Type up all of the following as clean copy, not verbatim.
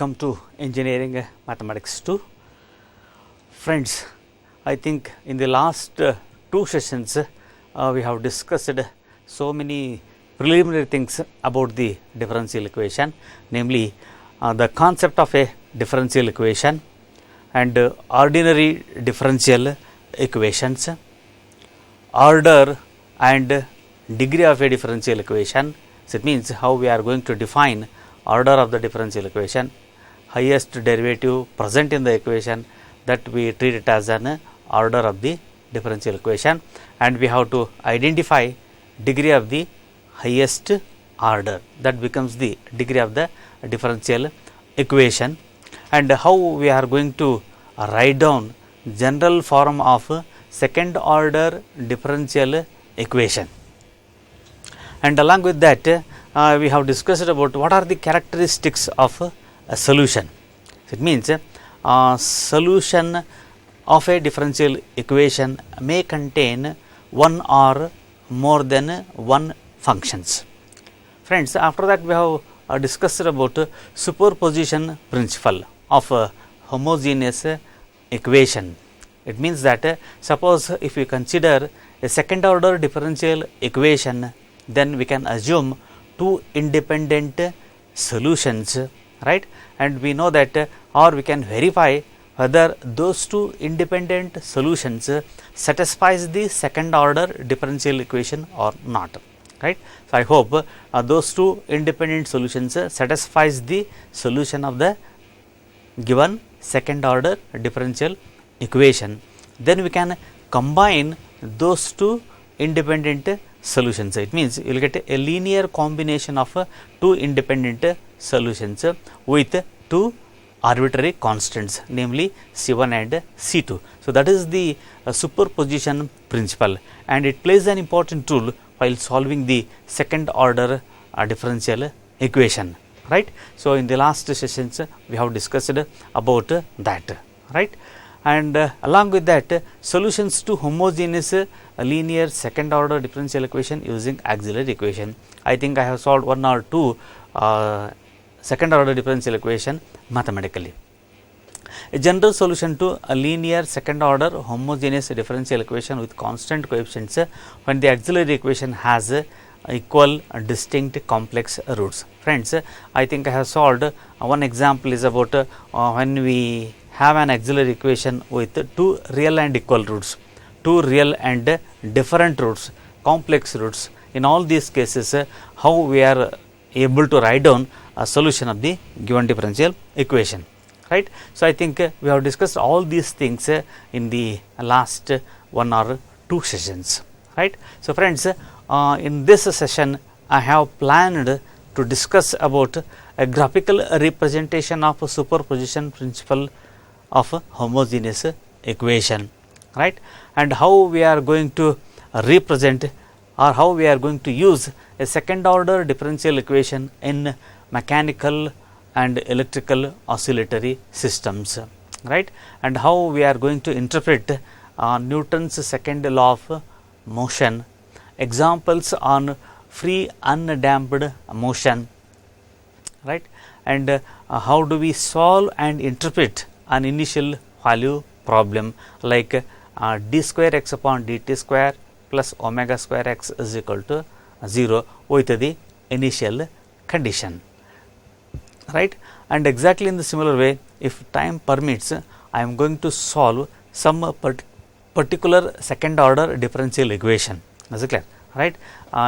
Welcome to Engineering Mathematics 2. Friends, I think in the last two sessions we have discussed so many preliminary things about the differential equation, namely the concept of a differential equation and ordinary differential equations, order and degree of a differential equation. So, it means how we are going to define order of the differential equation, highest derivative present in the equation, that we treat it as an order of the differential equation, and we have to identify degree of the highest order, that becomes the degree of the differential equation, and how we are going to write down general form of second order differential equation. And along with that we have discussed about what are the characteristics of a solution. It means solution of a differential equation may contain one or more than one functions. Friends, after that we have discussed about superposition principle of a homogeneous equation. It means that suppose if we consider a second order differential equation, then we can assume two independent solutions, right, and we know that or we can verify whether those two independent solutions satisfies the second order differential equation or not, right. So, I hope those two independent solutions satisfies the solution of the given second order differential equation. Then we can combine those two independent solutions. It means you will get a linear combination of two independent solutions with two arbitrary constants, namely C1 and C2. So, that is the superposition principle, and it plays an important role while solving the second order differential equation, right. So, in the last sessions we have discussed about that, right. And along with that, solutions to homogeneous linear second order differential equation using auxiliary equation. I think I have solved one or two second order differential equation mathematically. A general solution to a linear second order homogeneous differential equation with constant coefficients when the auxiliary equation has equal distinct complex roots. Friends, I think I have solved one example is about when we have an auxiliary equation with two real and equal roots, two real and different roots, complex roots. In all these cases, how we are able to write down a solution of the given differential equation, right. So, I think we have discussed all these things in the last one or two sessions, right. So, friends, in this session I have planned to discuss about a graphical representation of a superposition principle of a homogeneous equation, right, and how we are going to represent or how we are going to use a second order differential equation in mechanical and electrical oscillatory systems, right, and how we are going to interpret Newton's second law of motion, examples on free undamped motion, right, and how do we solve and interpret an initial value problem like d square x upon dt square plus omega square x is equal to 0 with the initial condition, right. And exactly in the similar way, if time permits, I am going to solve some particular second order differential equation. Is it clear? Right.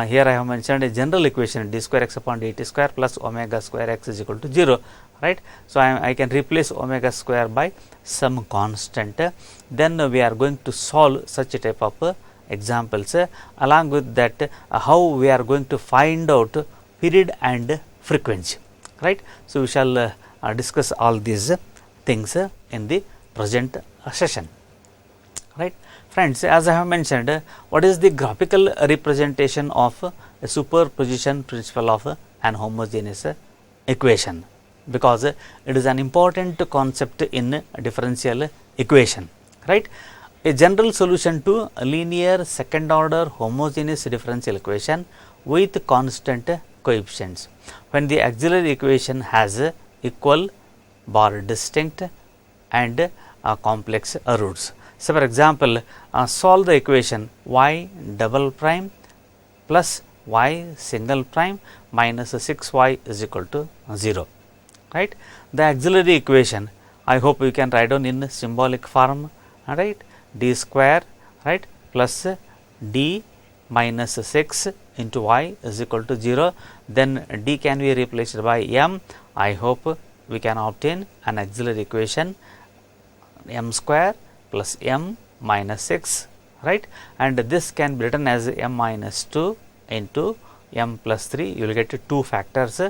Here I have mentioned a general equation d square x upon dt square plus omega square x is equal to 0, right. So, I can replace omega square by some constant. Then we are going to solve such a type of examples. Along with that, how we are going to find out period and frequency, right. So, we shall discuss all these things in the present session, right. Friends, as I have mentioned, what is the graphical representation of a superposition principle of an homogeneous equation, because it is an important concept in differential equation, right. A general solution to a linear second order homogeneous differential equation with constant coefficients when the auxiliary equation has equal bar distinct and complex roots. So, for example, solve the equation y double prime plus y single prime minus 6y is equal to 0, right. The auxiliary equation, I hope you can write down in symbolic form, right, d square, right, plus d minus 6 into y is equal to 0, then d can be replaced by m. I hope we can obtain an auxiliary equation m square plus m minus 6, right, and this can be written as m minus 2 into m plus 3, you will get 2 factors,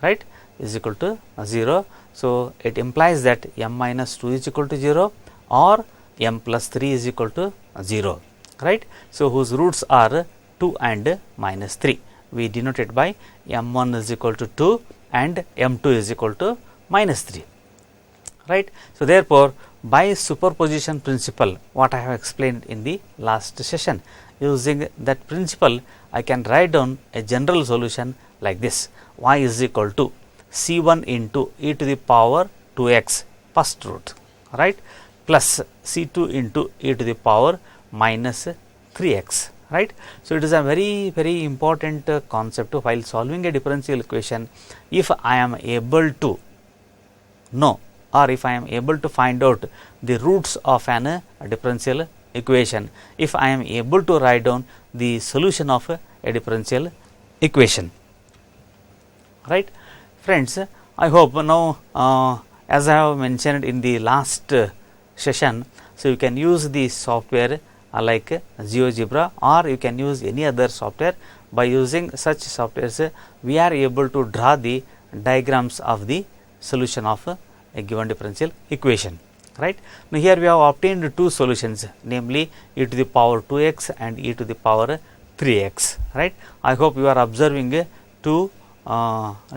right, is equal to 0. So, it implies that m minus 2 is equal to 0 or m plus 3 is equal to 0, right. So, whose roots are 2 and minus 3, we denote it by m1 is equal to 2 and m2 is equal to minus 3, right. So, therefore, by superposition principle, what I have explained in the last session, using that principle I can write down a general solution like this: y is equal to c1 into e to the power 2x first root, right, plus c2 into e to the power minus 3x, right. So, it is a very important concept while solving a differential equation. If I am able to know, or if I am able to find out the roots of an differential equation, if I am able to write down the solution of a differential equation, right. Friends, I hope now, as I have mentioned in the last session, so you can use the software like GeoGebra, or you can use any other software. By using such softwares, we are able to draw the diagrams of the solution of a given differential equation, right. Now, here we have obtained two solutions, namely e to the power 2x and e to the power 3x, right. I hope you are observing two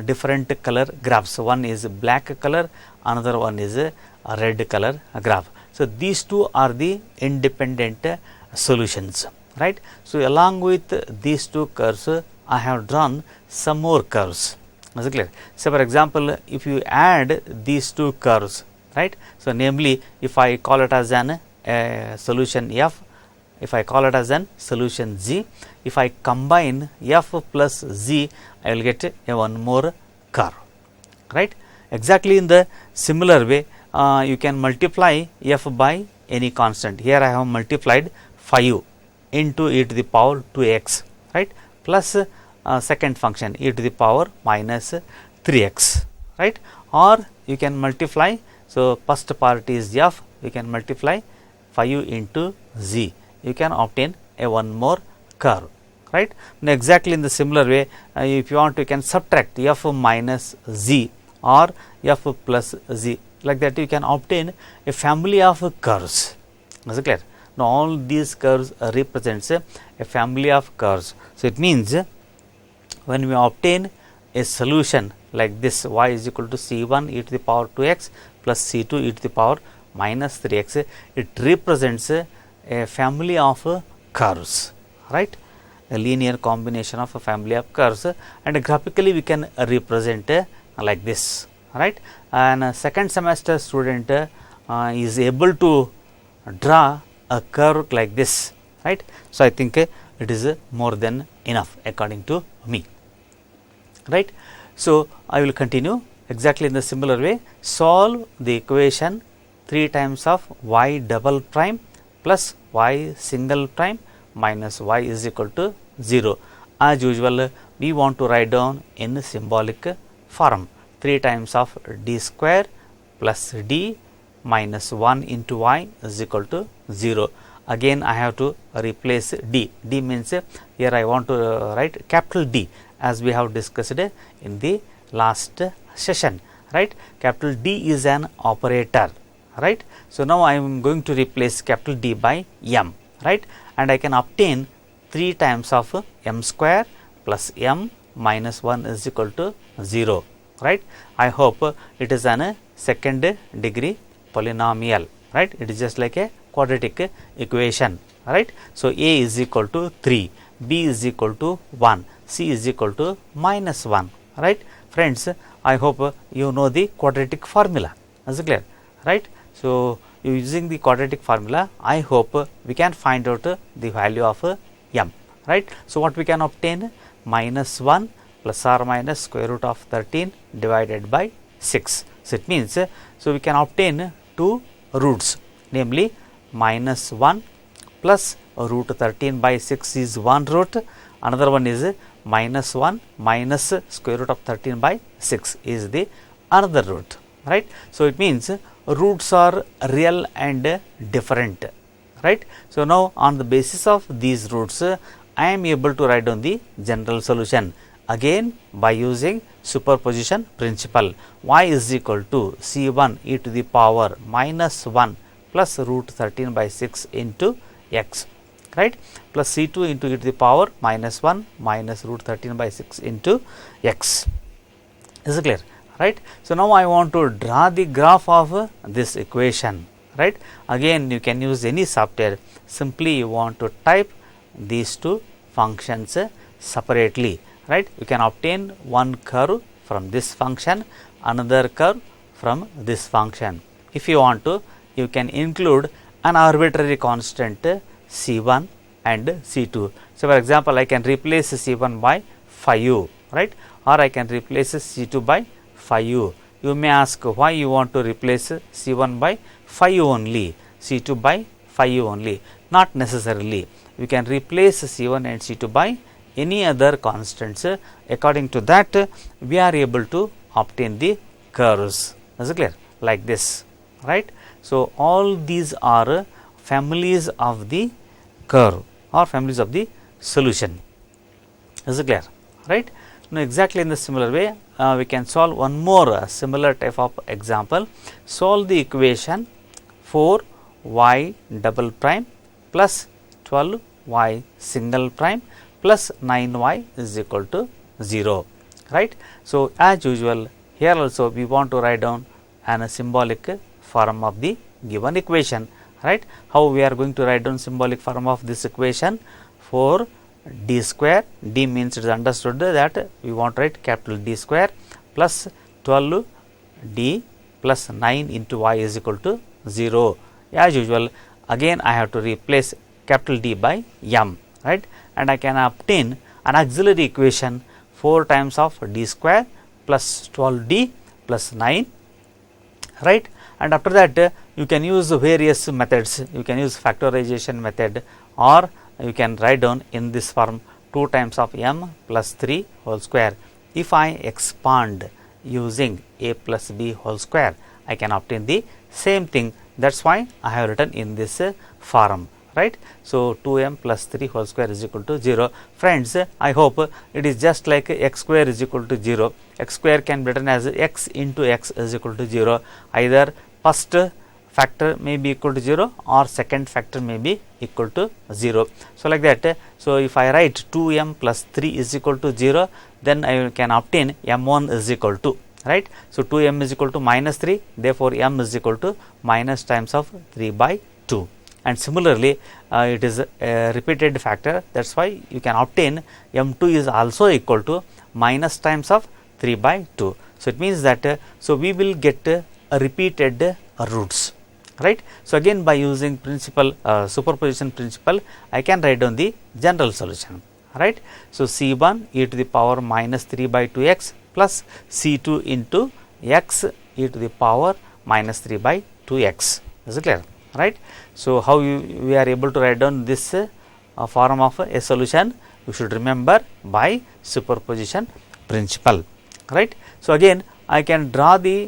different color graphs. One is black color, another one is a red color graph. So, these two are the independent solutions, right. So, along with these two curves, I have drawn some more curves. Is it clear? So, for example, if you add these two curves, right. So, namely, if I call it as an solution f, if I call it as an solution z, if I combine f plus z, I will get a one more curve, right. Exactly in the similar way, you can multiply f by any constant. Here I have multiplied 5 into e to the power 2x, right, plus second function e to the power minus 3x, right, or you can multiply. So, first part is f, you can multiply 5 into z, you can obtain a one more curve, right. Now, exactly in the similar way, if you want, you can subtract f minus z or f plus z, like that you can obtain a family of curves. Is it clear? Now, all these curves represents a family of curves. So, it means when we obtain a solution like this, y is equal to c1 e to the power 2x plus c2 e to the power minus 3x, it represents a family of curves, right, a linear combination of a family of curves, and graphically we can represent like this, right. And a second semester student is able to draw a curve like this, right. So, I think it is more than enough according to me, right. So, I will continue exactly in the similar way. Solve the equation 3 times of y double prime plus y single prime minus y is equal to 0. As usual, we want to write down in symbolic form 3 times of d square plus d minus 1 into y is equal to 0. Again, I have to replace d. D means here I want to write capital D, as we have discussed in the last session, right. Capital D is an operator, right. So, now I am going to replace capital D by m, right, and I can obtain 3 times of m square plus m minus 1 is equal to 0, right. I hope it is an second degree polynomial, right. It is just like a quadratic equation, right. So, a is equal to 3, b is equal to 1, c is equal to minus 1, right. Friends, I hope you know the quadratic formula, Is it clear? Right. So, using the quadratic formula, I hope we can find out the value of m, right. So, what we can obtain? Minus 1 plus or minus square root of 13 divided by 6. So, it means, so we can obtain two roots, namely minus 1 plus root 13 by 6 is one root, another one is minus 1 minus square root of 13 by 6 is the another root, right. So, it means roots are real and different, right. So, now on the basis of these roots, I am able to write down the general solution again by using superposition principle. Y is equal to C1 e to the power minus 1 plus root 13 by 6 into x, right, plus C2 into e to the power minus 1 minus root 13 by 6 into x. Is it clear? Right. So, now I want to draw the graph of this equation, right. Again you can use any software, simply you want to type these two functions separately, right. You can obtain one curve from this function, another curve from this function. If you want to, you can include an arbitrary constant C1 and C2. So, for example, I can replace C1 by phi u, right, or I can replace C2 by phi u. You may ask why you want to replace C1 by phi u only, C2 by phi u only. Not necessarily. You can replace C1 and C2 by any other constants. According to that, we are able to obtain the curves. Is it clear? Like this, right. So, all these are families of the curve or families of the solution. Is it clear? Right. Now, exactly in the similar way, we can solve one more similar type of example. Solve the equation 4y double prime plus 12y single prime plus 9y is equal to 0, right. So, as usual, here also we want to write down a symbolic form of the given equation, right. How we are going to write down symbolic form of this equation? 4 d square, d means it is understood that we want to write capital D square plus 12 d plus 9 into y is equal to 0. As usual, again I have to replace capital D by m, right, and I can obtain an auxiliary equation 4 times of d square plus 12d plus 9, right. And after that, you can use various methods. You can use factorization method, or you can write down in this form 2 times of m plus 3 whole square. If I expand using a plus b whole square, I can obtain the same thing. That is why I have written in this form, right. So, 2m plus 3 whole square is equal to 0. Friends, I hope it is just like x square is equal to 0. X square can be written as x into x is equal to 0. Either first factor may be equal to 0 or second factor may be equal to 0. So, like that, so if I write 2m plus 3 is equal to 0, then I can obtain m1 is equal to, right. So, 2m is equal to minus 3, therefore, m is equal to minus times of 3 by 2. And similarly, it is a repeated factor, that is why you can obtain m2 is also equal to minus times of 3 by 2. So, it means that, so we will get repeated roots, right. So, again by using principle superposition principle, I can write down the general solution, right. So, C1 e to the power minus 3 by 2x plus C2 into x e to the power minus 3 by 2x. Is it clear? Right. So, how we are able to write down this form of a solution? You should remember by superposition principle, right. So, again I can draw the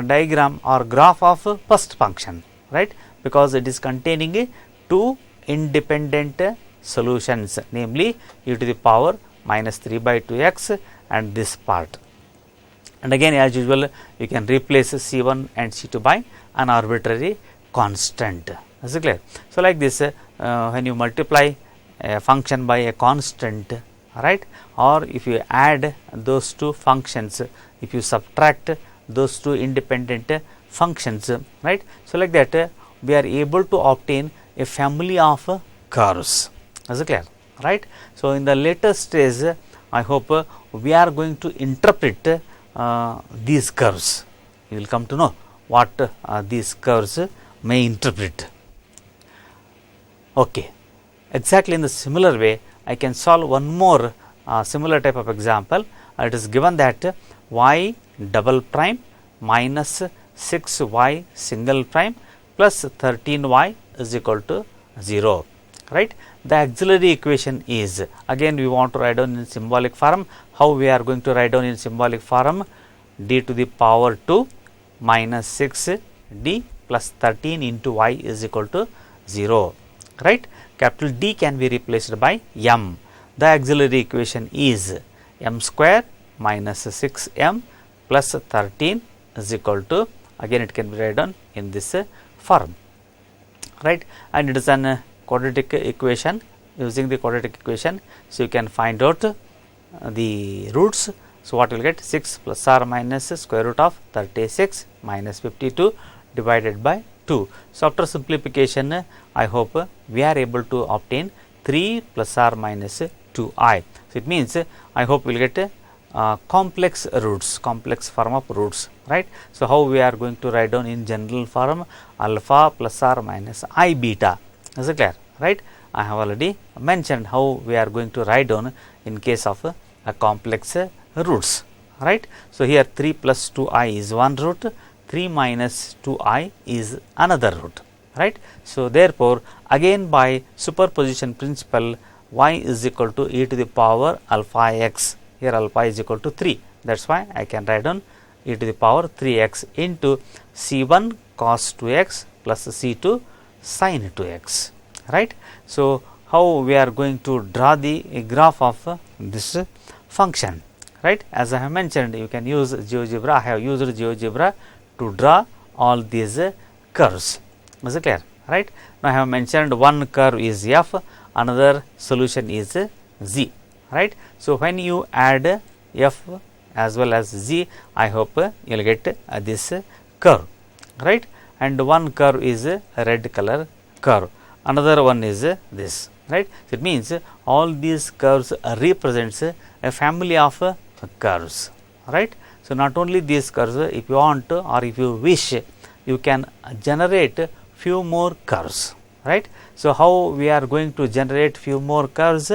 diagram or graph of first function, right, because it is containing two independent solutions, namely e to the power minus 3 by 2x and this part. And again, as usual, you can replace C1 and C2 by an arbitrary constant. Is it clear? So, like this, when you multiply a function by a constant, right, or if you add those two functions, if you subtract those two independent functions, right. So, like that, we are able to obtain a family of curves. Is it clear? Right. So, in the later stage, I hope we are going to interpret these curves. You will come to know what these curves may interpret. Okay. Exactly in the similar way, I can solve one more similar type of example. It is given that y double prime minus 6y single prime plus 13y is equal to 0, right. The auxiliary equation is, again we want to write down in symbolic form. How we are going to write down in symbolic form? D to the power 2 minus 6 d plus 13 into y is equal to 0, right. Capital D can be replaced by m. The auxiliary equation is m square minus 6 m plus 13 is equal to, again it can be written down in this form, right, and it is an quadratic equation. Using the quadratic equation, so you can find out the roots. So, what you will get? 6 plus or minus square root of 36 minus 52 divided by 2. So, after simplification, I hope we are able to obtain 3 plus or minus 2i. So, it means I hope we will get complex roots, complex form of roots, right. So, how we are going to write down in general form? Alpha plus or minus I beta. Is it clear, right? I have already mentioned how we are going to write down in case of a complex roots, right. So, here 3 plus 2i is one root, 3 minus 2i is another root, right. So, therefore, again by superposition principle, y is equal to e to the power alpha x. Here alpha is equal to 3. That is why I can write down e to the power 3x into c1 cos 2x plus c2 sin 2x, right. So, how we are going to draw the graph of this function, right. As I have mentioned, you can use GeoGebra. I have used GeoGebra to draw all these curves. Is it clear, right. Now, I have mentioned one curve is f, another solution is z, right. So, when you add f as well as z, I hope you will get this curve, right, and one curve is a red color curve, another one is this, right. So, it means all these curves represents a family of curves, right. So, not only these curves, if you want or if you wish, you can generate few more curves, right. So, how we are going to generate few more curves?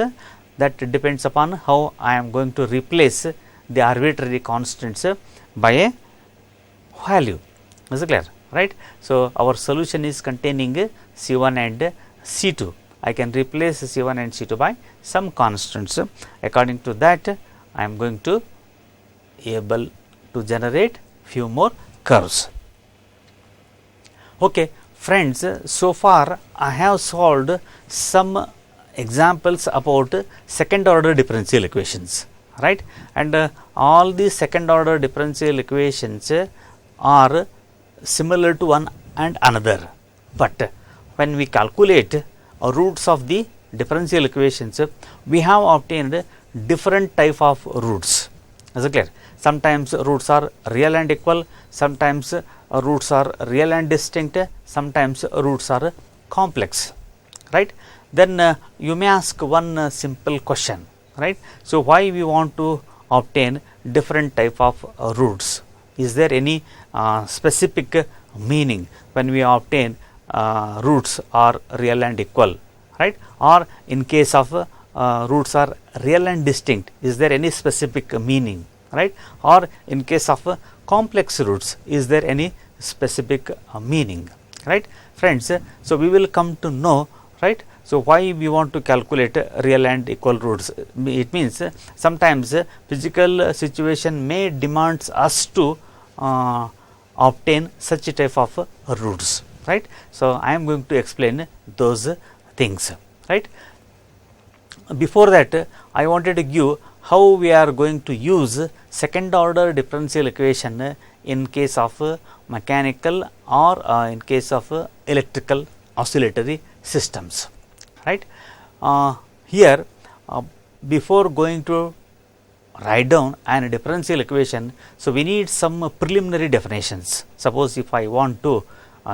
That depends upon how I am going to replace the arbitrary constants by a value. Is it clear, right. So, our solution is containing C1 and C2. I can replace C1 and C2 by some constants. According to that, I am going to able to generate few more curves. Okay, friends, so far I have solved some examples about second order differential equations, right, and all these second order differential equations are similar to one and another, but when we calculate roots of the differential equations, we have obtained different type of roots. Is it clear? Sometimes roots are real and equal, sometimes roots are real and distinct, sometimes roots are complex, right. Then you may ask one simple question, right. So, why we want to obtain different type of roots? Is there any specific meaning when we obtain roots are real and equal, right, or in case of roots are real and distinct, is there any specific meaning, right, or in case of complex roots, is there any specific meaning, right, friends. So, we will come to know, right. So, why we want to calculate real and equal roots? It means sometimes physical situation may demands us to obtain such a type of roots, right. So, I am going to explain those things, right. Before that, I wanted to give how we are going to use second order differential equation in case of mechanical or in case of electrical oscillatory systems, right. Here before going to write down an differential equation, so we need some preliminary definitions. Suppose if I want to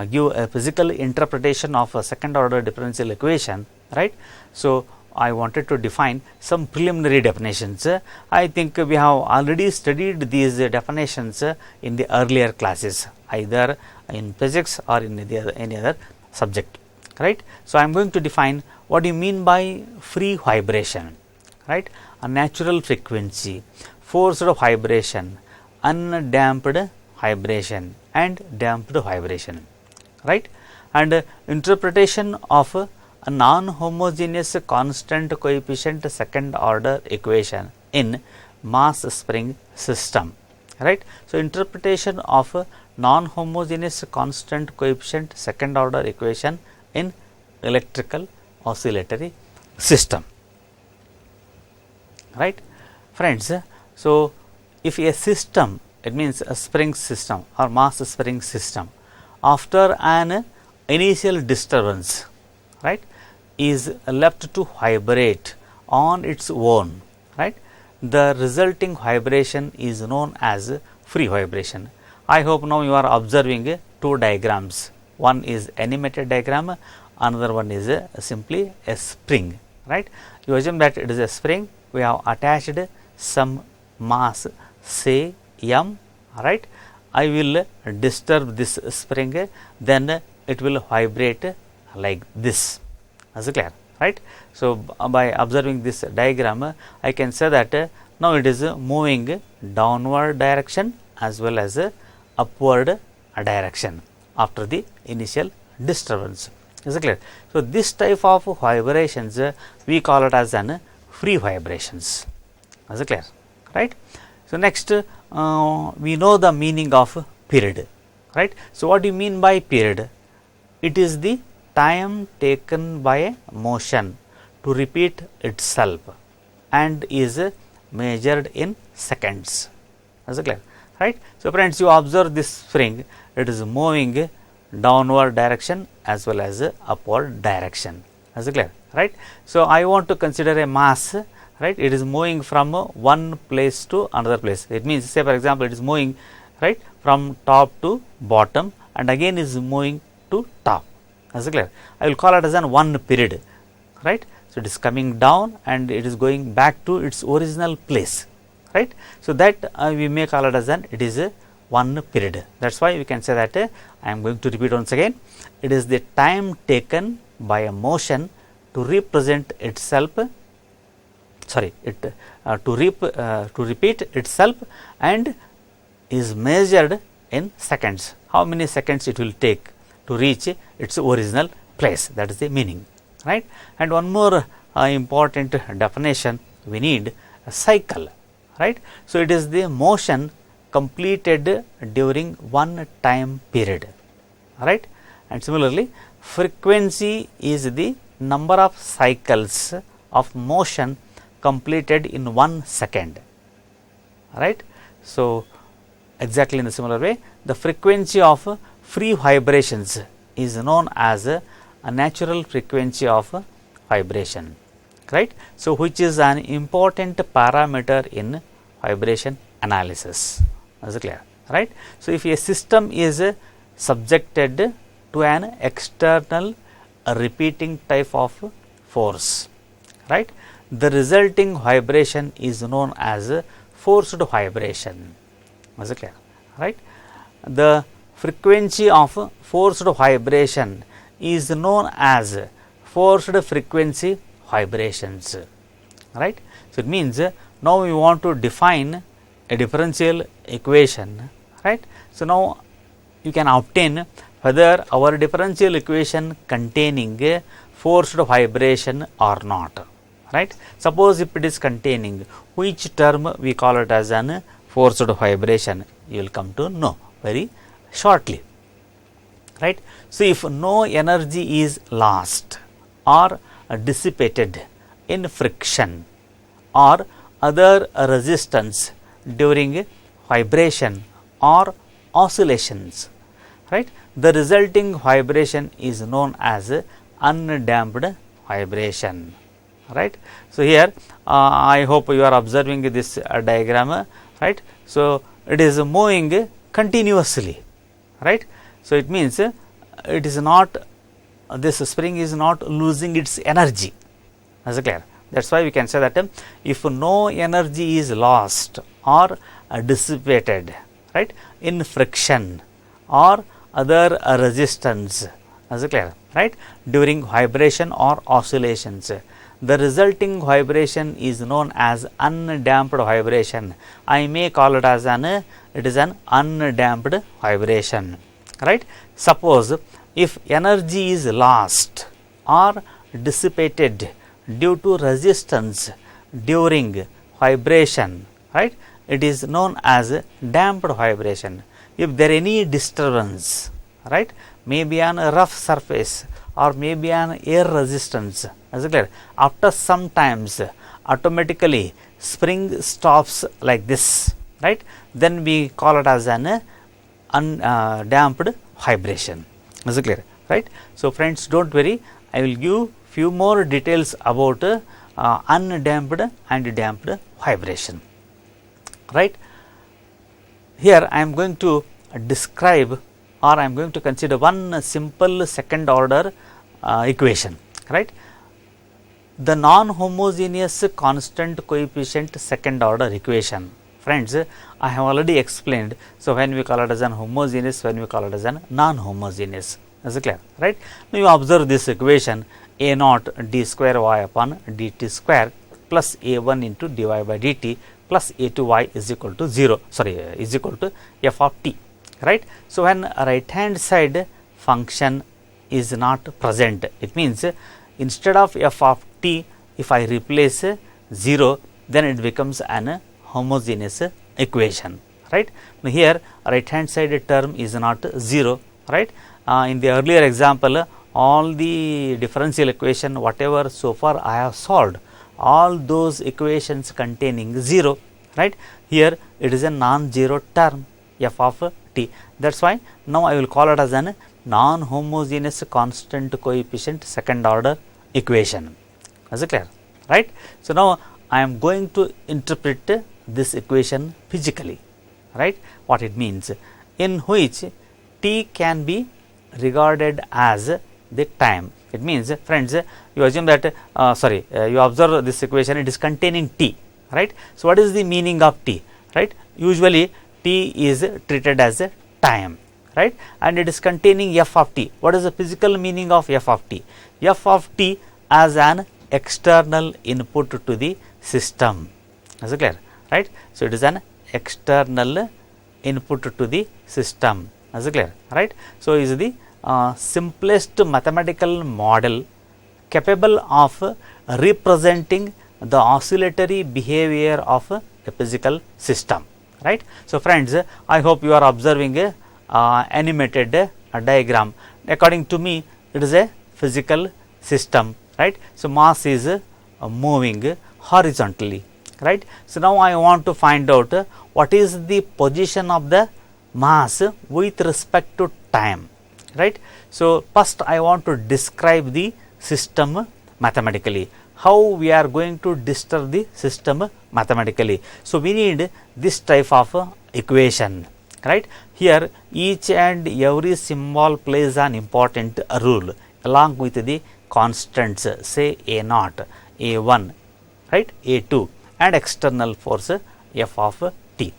give a physical interpretation of a second order differential equation, right. So, I wanted to define some preliminary definitions. I think we have already studied these definitions in the earlier classes, either in physics or in any other subject, right. So, I am going to define what do you mean by free vibration, right, a natural frequency, forced vibration, undamped vibration and damped vibration, right. And interpretation of a non-homogeneous constant coefficient second order equation in mass spring system, right. So, interpretation of a non-homogeneous constant coefficient second order equation in electrical oscillatory system, right. Friends, so if a system, it means a spring system or mass spring system, after an initial disturbance, right, is left to vibrate on its own, right, the resulting vibration is known as free vibration. I hope now you are observing two diagrams. One is animated diagram, another one is simply a spring, right. You assume that it is a spring, we have attached some mass, say m, right. I will disturb this spring, then it will vibrate like this, as clear, right. So, by observing this diagram, I can say that now it is moving downward direction as well as upward direction after the initial disturbance, is clear. So, this type of vibrations we call it as an free vibrations, as clear, right. So, next we know the meaning of period, right. So, what do you mean by period? It is the time taken by a motion to repeat itself and is measured in seconds, as clear, right. So, friends, you observe this spring, it is moving downward direction as well as upward direction, as clear, right. So, I want to consider a mass, right, it is moving from one place to another place. It means, say for example, it is moving, right, from top to bottom and again is moving to top, as clear. I will call it as an one period, right. So, it is coming down and it is going back to its original place, right. So, that we may call it as an, it is a one period. That is why we can say that I am going to repeat once again, it is the time taken by a motion to represent itself, sorry, to repeat itself and is measured in seconds. How many seconds it will take to reach its original place, that is the meaning, right. And one more important definition we need, a cycle, right. So, it is the motion completed during one time period, right. And similarly, frequency is the number of cycles of motion completed in 1 second, right. So, exactly in a similar way, the frequency of free vibrations is known as a natural frequency of vibration, right. So, which is an important parameter in vibration analysis, as clear, right. So, if a system is subjected to an external repeating type of force, right, the resulting vibration is known as forced vibration, as clear, right. The frequency of forced vibration is known as forced frequency vibrations, right. So, it means now we want to define a differential equation, right. So, now you can obtain whether our differential equation containing forced vibration or not, right. Suppose if it is containing, which term we call it as an forced vibration, you will come to know very shortly, right. So, if no energy is lost or dissipated in friction or other resistance during vibration or oscillations, right, the resulting vibration is known as undamped vibration, right. So, here I hope you are observing this diagram, right. So, it is moving continuously, right. So, it means it is not, this spring is not losing its energy, Is it clear? That is why we can say that if no energy is lost or dissipated, right, in friction or other resistance, is it clear, right, during vibration or oscillations, the resulting vibration is known as undamped vibration. I may call it as an undamped vibration, right. Suppose if energy is lost or dissipated due to resistance during vibration, right, it is known as damped vibration. If there any disturbance, right, maybe on a rough surface or maybe an air resistance, is it clear, after some times automatically spring stops like this, right, then we call it as an undamped vibration. Is it clear, right? So, friends, do not worry, I will give few more details about undamped and damped vibration, right. Here I am going to describe, or I am going to consider one simple second order equation, right. The non-homogeneous constant coefficient second order equation, friends, I have already explained. So, when we call it as an homogeneous, when we call it as an non-homogeneous, is it clear, right. Now, you observe this equation, a naught d square y upon dt square plus a1 into dy by dt plus a2y is equal to 0, is equal to f of t, right. So, when right hand side function is not present, it means instead of f of t, if I replace 0, then it becomes an homogeneous equation, right. Now, here right hand side term is not 0, right. In the earlier example, all the differential equation whatever so far I have solved, all those equations containing 0, right. Here it is a non-zero term f of t. That is why now I will call it as an non-homogeneous constant coefficient second order equation. Is it clear, right. So, now I am going to interpret this equation physically, right, what it means, in which t can be regarded as the time. It means, friends, you assume that you observe this equation, it is containing t, right. So, what is the meaning of t, right? Usually t is treated as a time, right, and it is containing f of t. What is the physical meaning of f of t? F of t as an external input to the system. Is it clear, right? So, it is an external input to the system. Is it clear, right? So, is the simplest mathematical model capable of representing the oscillatory behavior of a physical system, right. So, friends, I hope you are observing a animated diagram. According to me, it is a physical system, right. So, mass is moving horizontally, right. So, now I want to find out what is the position of the mass with respect to time, right. So, first I want to describe the system mathematically, how we are going to disturb the system mathematically. So, we need this type of equation, right. Here each and every symbol plays an important role along with the constants, say a naught, a1, right, a2 and external force f of t,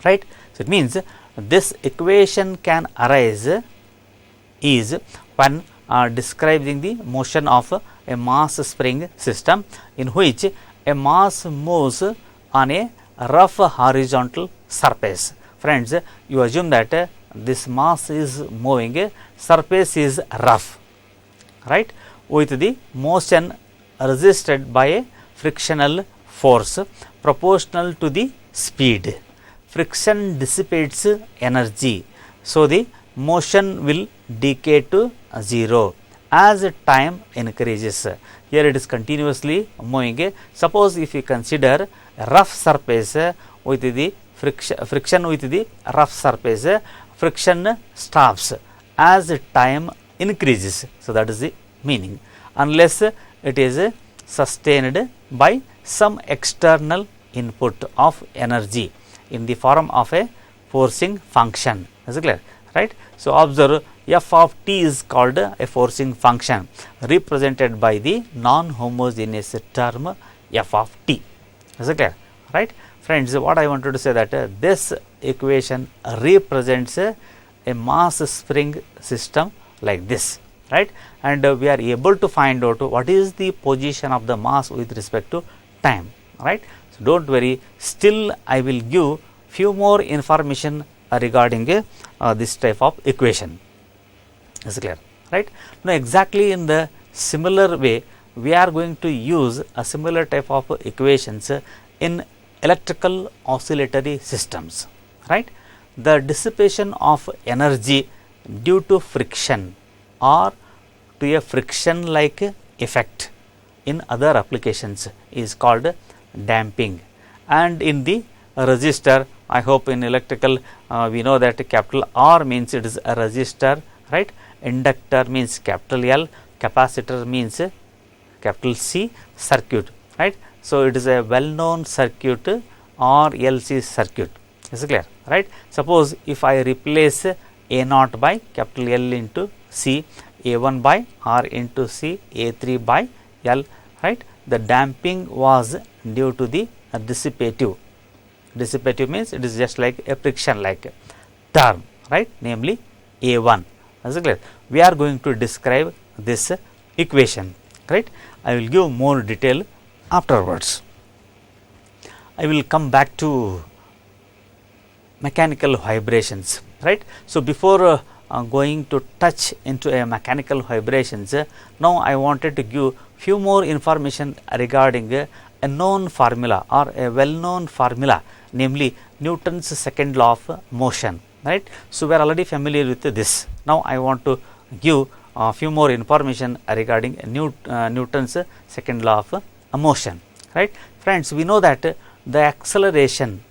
right. So, it means this equation can arise is when describing the motion of a mass spring system in which a mass moves on a rough horizontal surface. Friends, you assume that this mass is moving, surface is rough, right, with the motion resisted by a frictional force proportional to the speed. Friction dissipates energy. So, the motion will decay to 0 as time increases. Here it is continuously moving. Suppose if you consider a rough surface with the friction with the rough surface, friction stops as time increases. So, that is the meaning, unless it is sustained by some external input of energy in the form of a forcing function. Is it clear? right. So, observe f of t is called a forcing function represented by the non-homogeneous term f of t. Is it clear? Right. Friends, what I wanted to say that this equation represents a mass spring system like this, right, and we are able to find out what is the position of the mass with respect to time, right. So, do not worry, still I will give few more information regarding this type of equation. Is it clear? Right. Now, exactly in the similar way, we are going to use a similar type of equations in electrical oscillatory systems, right. The dissipation of energy due to friction or to a friction like effect in other applications is called damping. And in the resistor, I hope in electrical we know that capital R means it is a resistor, right. Inductor means capital L, capacitor means capital C, circuit, right. So, it is a well known circuit RLC circuit. Is it clear? Right. Suppose if I replace A naught by capital L into C, A1 by R into C, A3 by L, right. The damping was due to the dissipative. Dissipative means it is just like a friction like term, right, namely A1. Is it clear? We are going to describe this equation, right. I will give more detail afterwards. I will come back to mechanical vibrations, right. So, before going to touch into a mechanical vibrations, now I wanted to give few more information regarding a known formula or a well known formula, namely Newton's second law of motion, right. So, we are already familiar with this. Now, I want to give a few more information regarding Newton's second law of motion, right. Friends, we know that the acceleration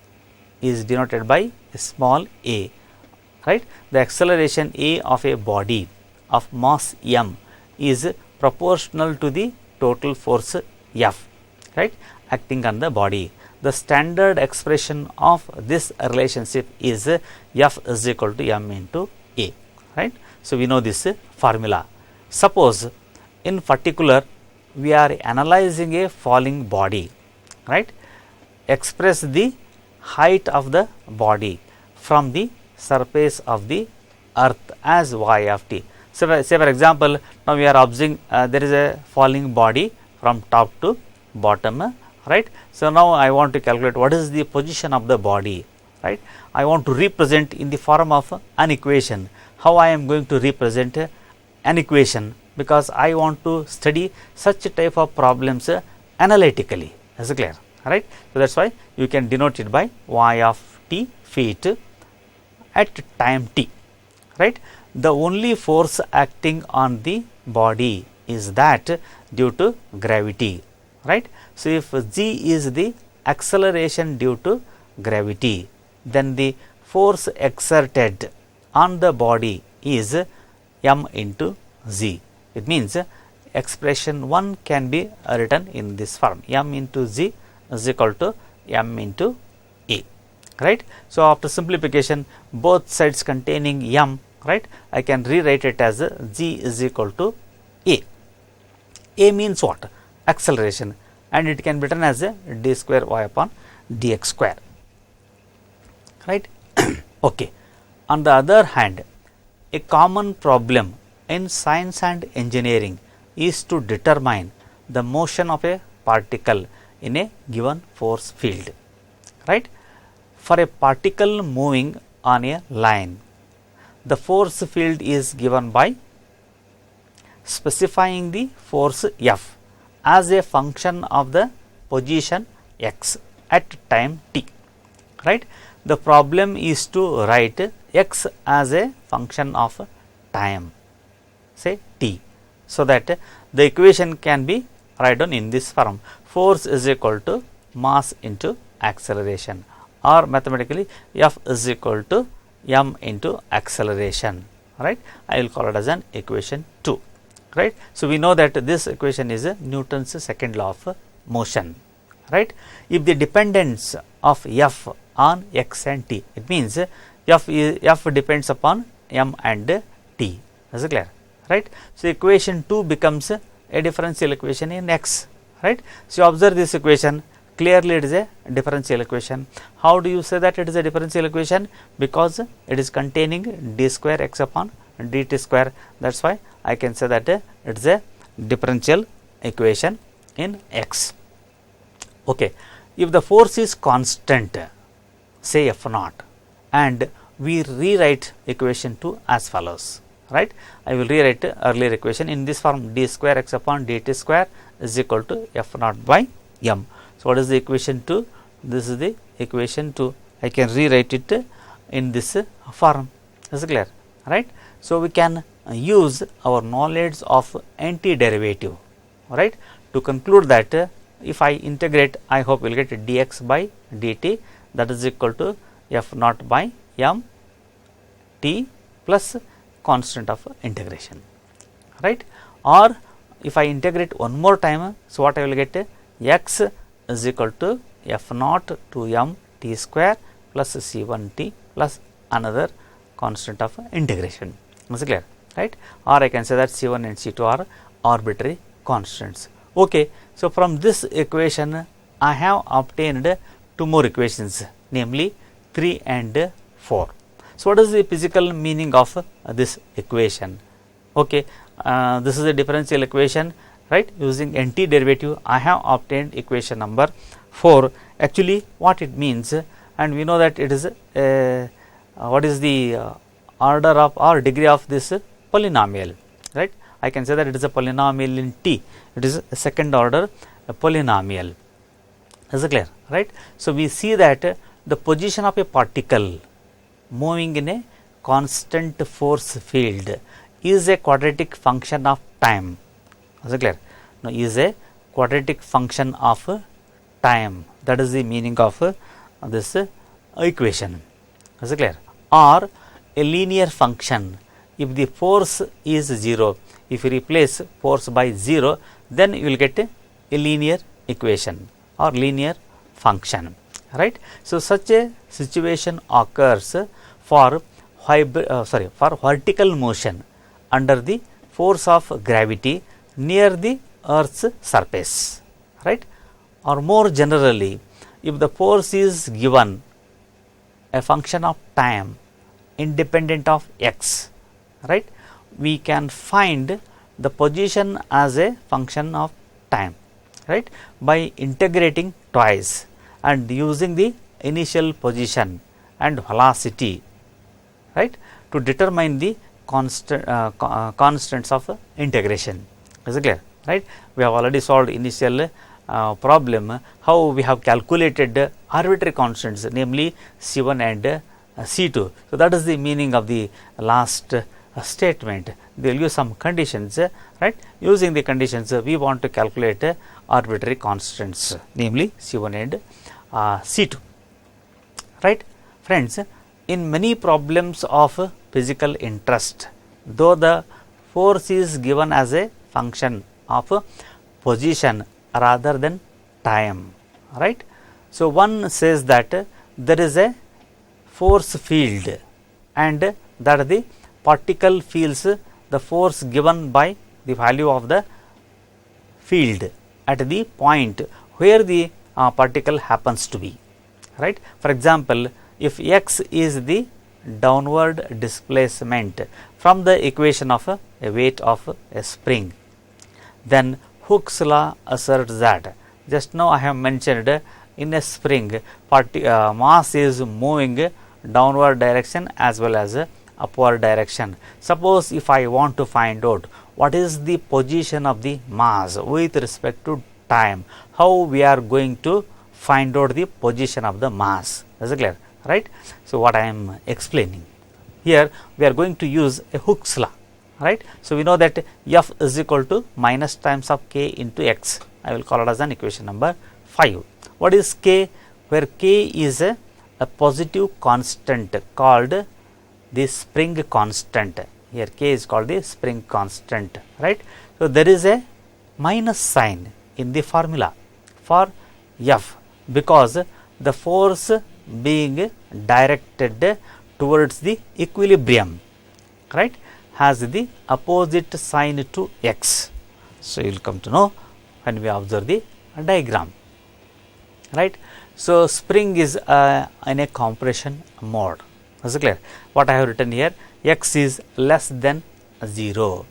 is denoted by a small a, right. The acceleration a of a body of mass m is proportional to the total force F, right, acting on the body. The standard expression of this relationship is F is equal to m into a, right. So, we know this formula. Suppose in particular we are analyzing a falling body, right. Express the height of the body from the surface of the earth as y of t. So, say for example, now we are observing there is a falling body from top to bottom, right. So, now I want to calculate what is the position of the body, right. I want to represent in the form of an equation. How I am going to represent an equation? Because I want to study such type of problems analytically. Is it clear? Right. So, that is why you can denote it by y of t feet at time t, right. The only force acting on the body is that due to gravity, right. So, if g is the acceleration due to gravity, then the force exerted on the body is m into z. It means expression 1 can be written in this form, m into z is equal to m into a, right. So, after simplification, both sides containing m, right, I can rewrite it as g is equal to a. A means what? Acceleration, and it can be written as a d square y upon dx square, right. Okay. On the other hand, a common problem in science and engineering is to determine the motion of a particle in a given force field, right. For a particle moving on a line, the force field is given by specifying the force F as a function of the position x at time t, right. The problem is to write x as a function of time, say t, so that the equation can be written in this form: force is equal to mass into acceleration, or mathematically F is equal to m into acceleration, right. I will call it as an equation 2, right. So, we know that this equation is Newton's second law of motion, right. If the dependence of F on x and t, it means F depends upon m and t. Is it clear? Right. So, equation 2 becomes a differential equation in x. Right. So, you observe this equation, clearly it is a differential equation. How do you say that it is a differential equation? Because it is containing d square x upon dt square. That is why I can say that it is a differential equation in x. Okay. If the force is constant, say F naught, and we rewrite equation 2 as follows. Right. I will rewrite earlier equation in this form, d square x upon dt square is equal to F naught by m. So, what is the equation 2? This is the equation 2. I can rewrite it in this form. Is it clear? Right. So, we can use our knowledge of antiderivative, right, to conclude that if I integrate, I hope we will get dx by dt, that is equal to F naught by m t plus constant of integration, right. Or if I integrate one more time, so what I will get, x is equal to F naught to m t square plus c1 t plus another constant of integration. Is it clear? Right. Or I can say that c1 and c2 are arbitrary constants. Okay. So, from this equation I have obtained two more equations, namely 3 and 4. So, what is the physical meaning of this equation? Okay. This is a differential equation, right. Using antiderivative I have obtained equation number 4. Actually what it means, and we know that it is what is the order of or degree of this polynomial, right. I can say that it is a polynomial in T, it is a second order polynomial. Is it clear? Right. So, we see that the position of a particle moving in a constant force field is a quadratic function of time. Is it clear? Now, is a quadratic function of time, that is the meaning of this equation. Is it clear? Or a linear function, if the force is 0, if you replace force by 0, then you will get a linear equation or linear function, right. So, such a situation occurs for vertical motion under the force of gravity near the earth's surface, right. Or more generally, if the force is given a function of time independent of x, right, we can find the position as a function of time, right, by integrating twice and using the initial position and velocity, right, to determine the constants of integration. Is it clear? Right. We have already solved initial problem, how we have calculated arbitrary constants, namely C1 and C2. So, that is the meaning of the last statement. They will use some conditions, right. Using the conditions, we want to calculate arbitrary constants, namely C1 and C2, right. Friends, in many problems of physical interest, though the force is given as a function of position rather than time, right. So, one says that there is a force field and that the particle feels the force given by the value of the field at the point where the particle happens to be, right. For example, if x is the downward displacement from the equation of a weight of a spring, then Hooke's law asserts that, just now I have mentioned, in a spring mass is moving downward direction as well as upward direction. Suppose if I want to find out what is the position of the mass with respect to time, how we are going to find out the position of the mass? Is it clear? Right. So, what I am explaining here, we are going to use a Hooke's law, right. So, we know that F is equal to minus times of k into x. I will call it as an equation number 5. What is k? Where k is a positive constant called the spring constant. Here k is called the spring constant, right. So, there is a minus sign in the formula for F, because the force being directed towards the equilibrium, right, has the opposite sign to x. So, you will come to know when we observe the diagram, right. So, spring is in a compression mode. Is it clear? What I have written here, x is less than 0.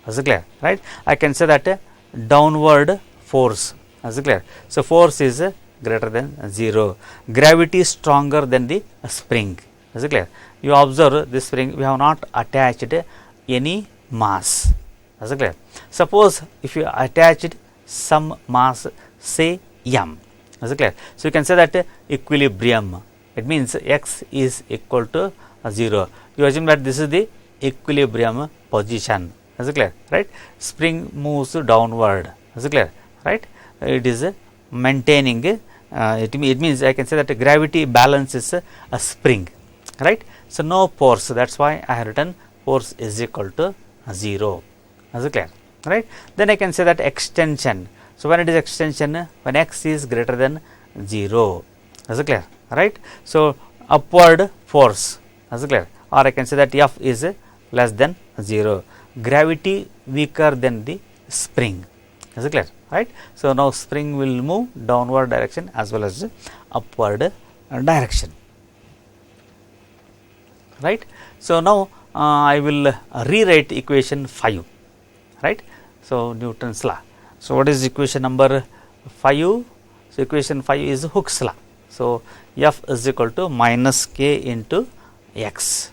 Is it clear? Right? I can say that downward force. Is it clear? So, force is greater than 0. Gravity is stronger than the spring. Is it clear? You observe this spring, we have not attached any mass. Is it clear? Suppose if you attached some mass, say m. Is it clear? So, you can say that equilibrium. It means x is equal to 0. You assume that this is the equilibrium position. Is it clear? Right? Spring moves downward. Is it clear? Right? It is maintaining. It means I can say that gravity balances a spring. Right? So, no force. That is why I have written force is equal to 0. Is it clear? Right? Then I can say that extension. So, when it is extension, when x is greater than 0. Is it clear? Right. So, upward force. Is it clear? Or I can say that f is less than 0. Gravity weaker than the spring. Is it clear? Right. So, now spring will move downward direction as well as upward direction. Right. So, now I will rewrite equation 5. Right. So, Newton's law. So, what is equation number 5? So, equation 5 is Hooke's law. So, f is equal to minus k into x,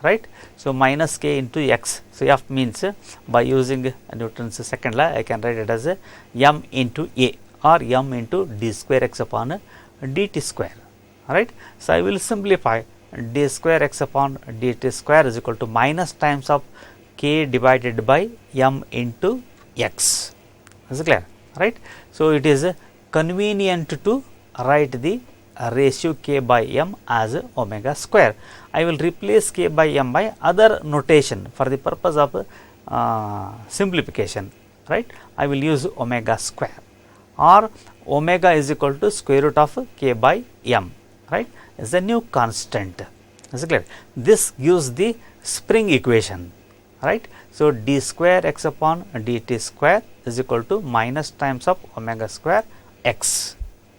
right. So, minus k into x. So, f means by using Newton's second law, I can write it as m into a or m into d square x upon dt square, right. So, I will simplify d square x upon dt square is equal to minus times of k divided by m into x. Is it clear? Right. So, it is convenient to write the ratio k by m as omega square. I will replace k by m by other notation for the purpose of simplification, right. I will use omega square or omega is equal to square root of k by m, right, is a new constant. Is it clear? This gives the spring equation, right. So, d square x upon dt square is equal to minus times of omega square x.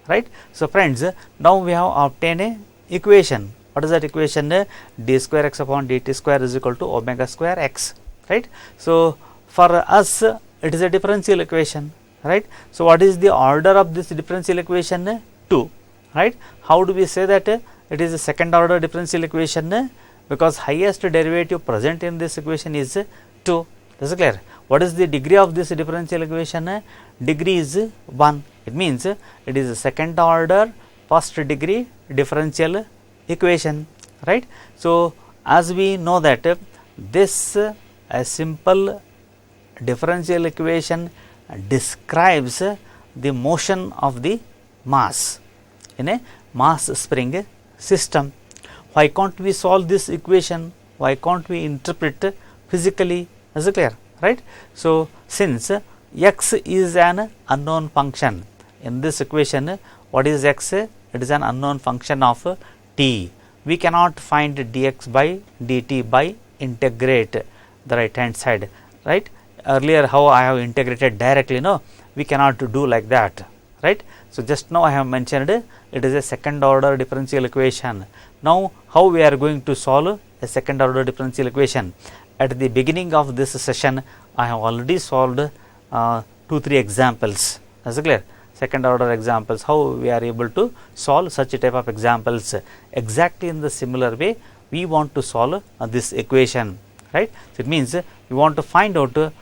Right. So, friends, now we have obtained a equation. What is that equation? D square x upon dt square is equal to omega square x. Right. So, for us it is a differential equation. Right. So, what is the order of this differential equation? 2. Right. How do we say that it is a second order differential equation? Because highest derivative present in this equation is 2. Is it clear? What is the degree of this differential equation? Degree is 1. It means it is a second order first degree differential equation, right. So, as we know that this a simple differential equation describes the motion of the mass in a mass spring system. Why can't we solve this equation? Why can't we interpret physically? Is it clear? Right. So, since x is an unknown function in this equation, what is x? It is an unknown function of t. We cannot find dx by dt by integrate the right hand side, right. Earlier how I have integrated directly, no, we cannot do like that, right. So, just now I have mentioned it is a second order differential equation. Now, how we are going to solve a second order differential equation? At the beginning of this session, I have already solved 2-3 examples. Is it clear? Second order examples, how we are able to solve such a type of examples. Exactly in the similar way, we want to solve this equation, right. So, it means we want to find out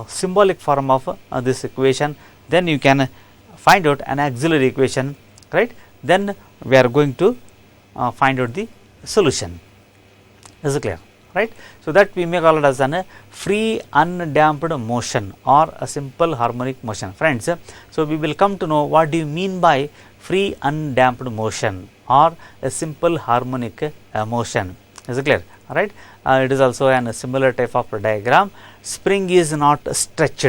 symbolic form of this equation, then you can find out an auxiliary equation, right. Then we are going to find out the solution. Is it clear? Right. So, that we may call it as a free undamped motion or a simple harmonic motion. Friends, so we will come to know what do you mean by free undamped motion or a simple harmonic motion. Is it clear? Right. It is also a similar type of diagram. Spring is not stretched.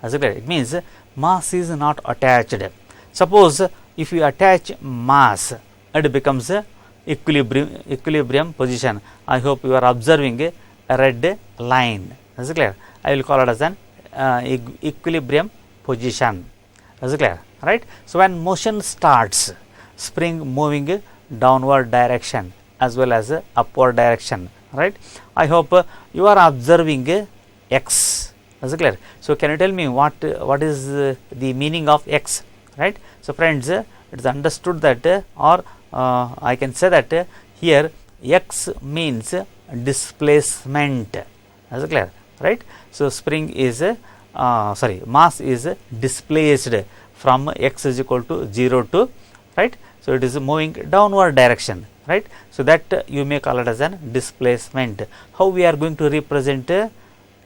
Is it clear? It means mass is not attached. Suppose if you attach mass, it becomes equilibrium position. I hope you are observing red line. Is it clear? I will call it as an equilibrium position. Is it clear? Right. So, when motion starts, spring moving downward direction as well as upward direction, right. I hope you are observing x. Is it clear? So, can you tell me what is the meaning of x, right. So, friends, it is understood that or I can say that here x means displacement. Is it clear? Right. So, spring is mass is displaced from x is equal to 0 to, right. So, it is moving downward direction, right. So, that you may call it as an displacement. How we are going to represent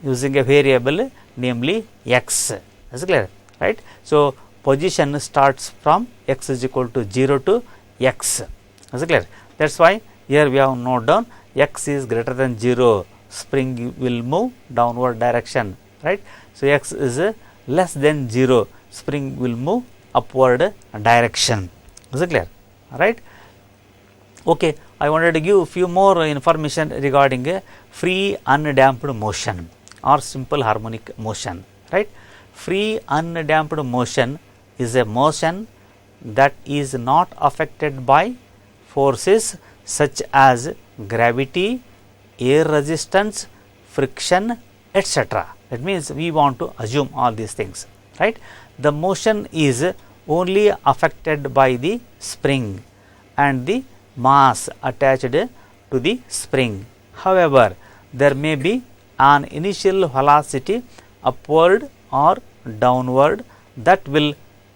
using a variable, namely x. Is it clear? Right. So, position starts from x is equal to 0 to x. Is it clear? That is why here we have note down x is greater than 0, spring will move downward direction, right. So, x is less than 0, spring will move upward direction. Is it clear? Right. Okay, I wanted to give few more information regarding free undamped motion or simple harmonic motion, right. Free undamped motion is a motion that is not affected by forces such as gravity, air resistance, friction, etc. That means we want to assume all these things, right. The motion is only affected by the spring and the mass attached to the spring. However, there may be an initial velocity upward or downward that will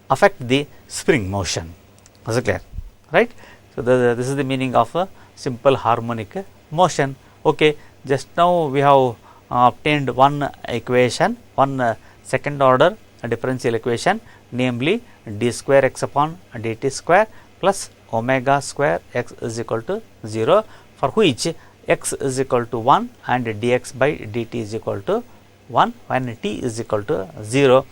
affect the spring motion. Is it clear? Right. So, this is the meaning of a simple harmonic motion. Okay, just now we have obtained one equation, one second order differential equation, namely d square x upon dt square plus omega square x is equal to 0, for which x is equal to 1 and dx by dt is equal to 1 when t is equal to 0.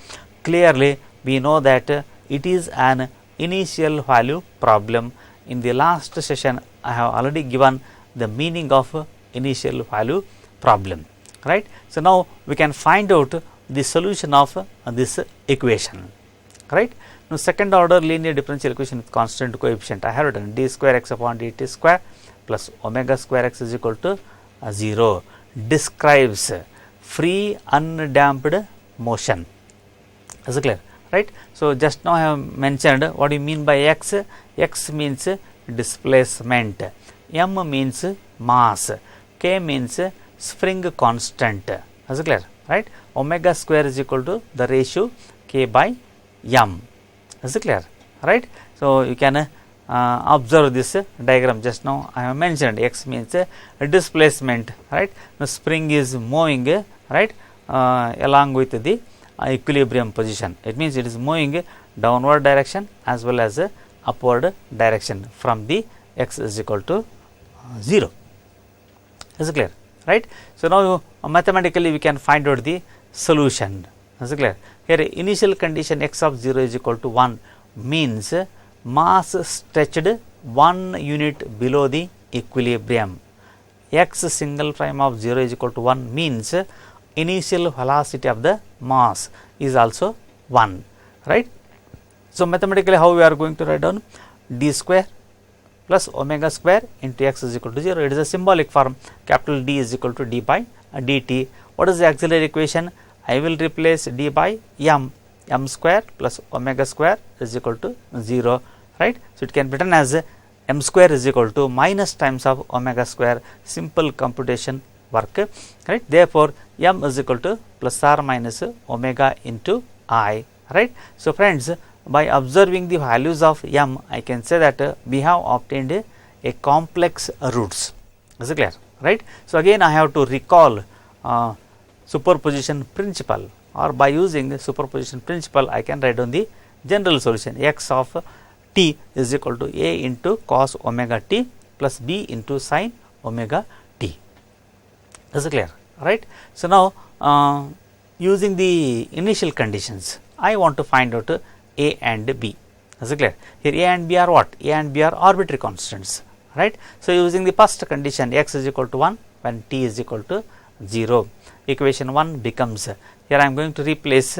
Clearly, we know that it is an initial value problem. In the last session, I have already given the meaning of initial value problem, right. So, now we can find out the solution of this equation, right. Now, second order linear differential equation with constant coefficient, I have written d square x upon dt square plus omega square x is equal to 0 describes free undamped motion. Is it clear? Right. So, just now I have mentioned what you mean by x. X means displacement, m means mass, k means spring constant. Is it clear? Right. Omega square is equal to the ratio k by m. Is it clear? Right. So, you can observe this diagram. Just now I have mentioned x means displacement, right. Now, spring is moving, right, along with the equilibrium position. It means it is moving downward direction as well as upward direction from the x is equal to 0. Is it clear? Right. So, now mathematically we can find out the solution. Is it clear? Here initial condition x of 0 is equal to 1 means mass stretched 1 unit below the equilibrium. X single prime of 0 is equal to 1 means initial velocity of the mass is also 1, right. So, mathematically how we are going to write down d square plus omega square into x is equal to 0. It is a symbolic form, capital D is equal to d by dt. What is the auxiliary equation? I will replace d by m, m square plus omega square is equal to 0, right. So, it can be written as m square is equal to minus times of omega square, simple computation work, right. Therefore, m is equal to plus or minus omega into I, right. So, friends, by observing the values of m, I can say that we have obtained a complex roots. Is it clear? Right. So, again I have to recall superposition principle, or by using the superposition principle I can write down the general solution. X of t is equal to a into cos omega t plus b into sin omega t. Is it clear? Right. So, now using the initial conditions, I want to find out a and b. Is it clear? Here a and b are what? A and b are arbitrary constants, right. So, using the first condition x is equal to 1 when t is equal to 0. Equation 1 becomes, here I am going to replace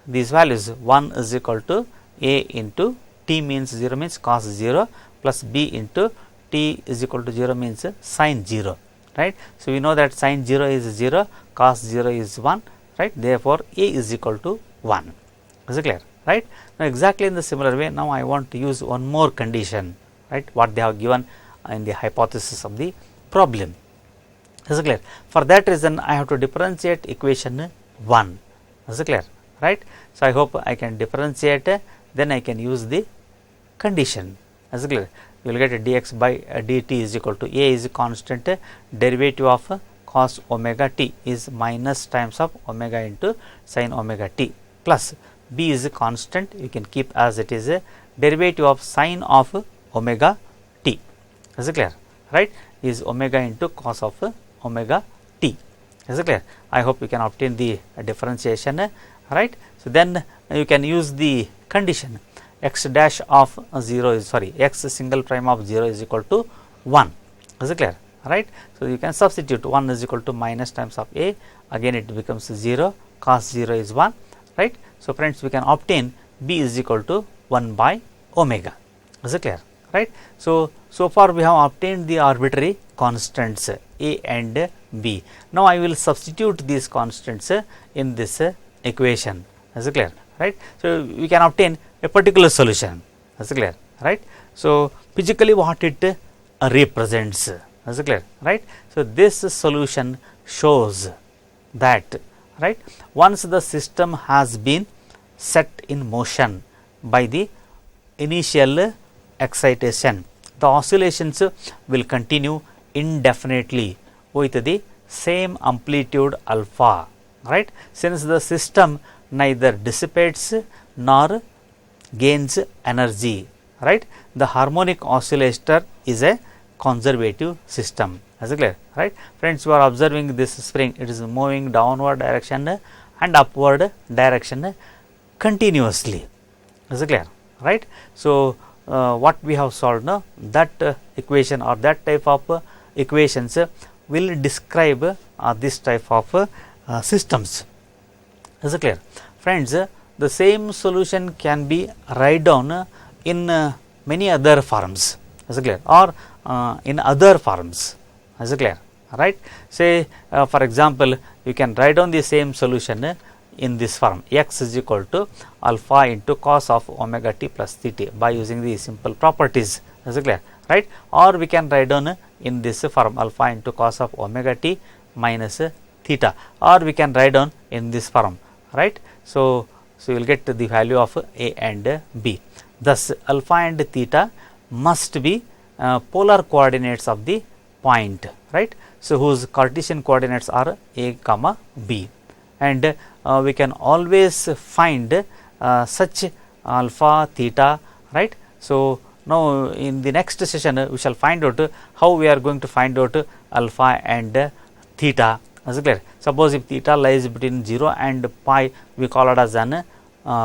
these values. 1 is equal to a into t means 0 means cos 0 plus b into t is equal to 0 means sin 0, right. So, we know that sin 0 is 0, cos 0 is 1, right. Therefore, a is equal to 1. Is it clear, right? Now, exactly in the similar way, now I want to use one more condition, right, what they have given in the hypothesis of the problem. Is it clear? For that reason, I have to differentiate equation 1. Is it clear, right? So, I hope I can differentiate, then I can use the condition. Is it clear? You will get a dx by dt is equal to a is a constant, derivative of cos omega t is minus times of omega into sin omega t, plus b is a constant, you can keep as it is, a derivative of sin of omega t. Is it clear, right? Is omega into cos of omega t. Is it clear? I hope you can obtain the differentiation, right. So, then you can use the condition x dash of 0 is x single prime of 0 is equal to 1. Is it clear, right? So, you can substitute 1 is equal to minus times of a, again it becomes 0, cos 0 is 1, right. So, friends, we can obtain b is equal to 1 by omega. Is it clear, right? So, so far we have obtained the arbitrary constants a and b. Now, I will substitute these constants in this equation. Is it clear, right? So, we can obtain a particular solution. Is it clear, right? So, physically what it represents. Is it clear, right? So, this solution shows that, right, once the system has been set in motion by the initial excitation, the oscillations will continue indefinitely with the same amplitude alpha, right. Since the system neither dissipates nor gains energy, right. The harmonic oscillator is a conservative system. Is it clear, right? Friends, you are observing this spring, it is moving downward direction and upward direction continuously. Is it clear, right? So, what we have solved now, that equation or that type of equations will describe this type of systems. Is it clear? Friends, the same solution can be write down in many other forms. Is it clear? Or in other forms. Is it clear? Right? Say for example, you can write down the same solution in this form, x is equal to alpha into cos of omega t plus theta by using the simple properties. Is it clear? Right? Or we can write down in this form alpha into cos of omega t minus theta, or we can write down in this form, right. So, you will get the value of a and b. Thus, alpha and theta must be polar coordinates of the point, right. So, whose Cartesian coordinates are a comma b, and we can always find such alpha theta, right. So, now in the next session we shall find out how we are going to find out alpha and theta. Is it clear? Suppose if theta lies between 0 and pi, we call it as an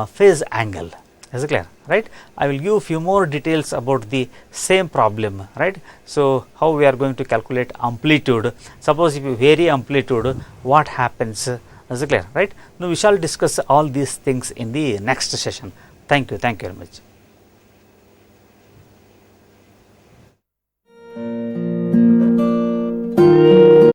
phase angle. Is it clear? Right? I will give few more details about the same problem, right. So, how we are going to calculate amplitude. Suppose if you vary amplitude, what happens? Is it clear? Right? Now, we shall discuss all these things in the next session. Thank you very much.